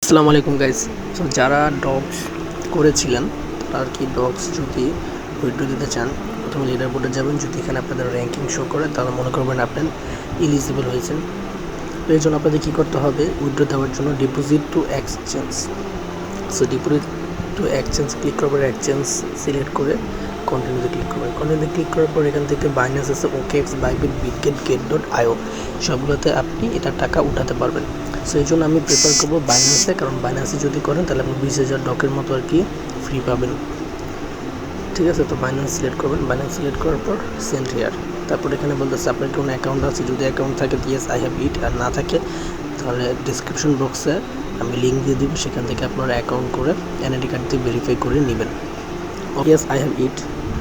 আসসালামু আলাইকুম guys. So যারা ডগস করেছিলেন তারা আর কি ডগস যদি উইথড্র দিতে চান, প্রথমে লিডার বোর্ডে যাবেন। যদি এখানে আপনাদের র্যাঙ্কিং শো করে তাহলে মনে করবেন আপনি এলিজিবল হয়েছেন। তো এই জন্য আপনাদের কী করতে হবে, উইথড্র দেওয়ার জন্য deposit two exchange. So deposit two exchange click করবেন, এক্সচেঞ্জ সিলেক্ট করে কন্টিনিউতে ক্লিক করবেন। কন্টিনিউতে ক্লিক করার পর এখান থেকে বাইন্যান্স আছে, OKX, বাইবিট, বিটগেট, get.io সবগুলোতে আপনি এটা টাকা উঠাতে পারবেন। সো এই জন্য আমি প্রেফার করবো বাইন্যান্সে, কারণ বাইন্যান্সে যদি করেন তাহলে আপনি 20,000 ডকের মতো আর কি ফ্রি পাবেন। ঠিক আছে, তো বাইন্যান্স সিলেক্ট করবেন। বাইন্যান্স সিলেক্ট করার পর সেন্ড হিয়ার। তারপর এখানে বলতেছে আপনার কোনো অ্যাকাউন্ট আছে, যদি অ্যাকাউন্ট থাকে ইয়েস আই হ্যাভ ইট, আর না থাকে তাহলে ডিসক্রিপশন বক্সে আমি লিঙ্ক দিয়ে দিব, সেখান থেকে আপনারা অ্যাকাউন্ট করে এনআইডি কার্ড দিয়ে ভেরিফাই করে নেবেন। ইয়েস আই হ্যাভ ইট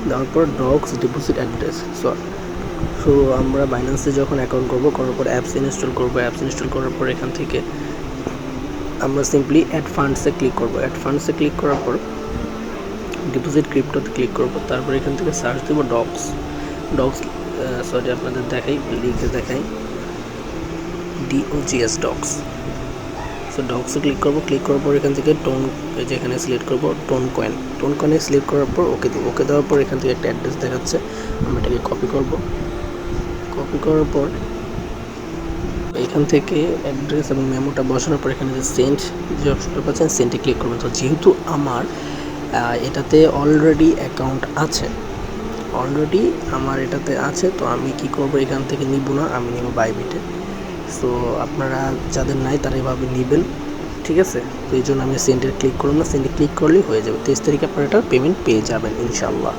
দেওয়ার পর ডগস ডিপোজিট অ্যাড্রেস। সো আমরা বাইন্যান্সে যখন অ্যাকাউন্ট করবো, করার পর অ্যাপস ইনস্টল করবো। অ্যাপস ইনস্টল করার পর এখান থেকে আমরা সিম্পলি অ্যাড ফান্ডসে ক্লিক করবো। অ্যাড ফান্ডসে ক্লিক করার পর ডিপোজিট ক্রিপ্টোতে ক্লিক করবো। তারপর এখান থেকে সার্চ দেবো ডগস। সরি আপনাদের দেখাই, লিখে দেখাই, DOGS ডগস। সো ডগসে ক্লিক করবো। ক্লিক করার পর এখান থেকে টোন, যেখানে সিলেক্ট করবো টোন কয়েনে সিলেক্ট করার পর ওকে দেবো। ওকে দেওয়ার পর এখান থেকে একটা অ্যাড্রেস দেখাচ্ছে, আমরা এটাকে কপি করবো। কপি করার পর এখান থেকে অ্যাড্রেস এবং মেমোটা বসানোর পর এখানে যে সেন্ড যে অপশনটা পাচ্ছেন, সেন্ডে ক্লিক করবেন। তো যেহেতু আমার এটাতে অলরেডি অ্যাকাউন্ট আছে, তো আমি কি করব, এখান থেকে নিব না, আমি নিব বাইবিটে। সো আপনারা যাদের নাই তারা এভাবে নেবেন, ঠিক আছে। তো এই জন্য আমি সেন্ডে ক্লিক করলাম না, সেন্ডে ক্লিক করলেই হয়ে যাবে। 23 তারিখে আপনারা এটার পেমেন্ট পেয়ে যাবেন ইনশাআল্লাহ।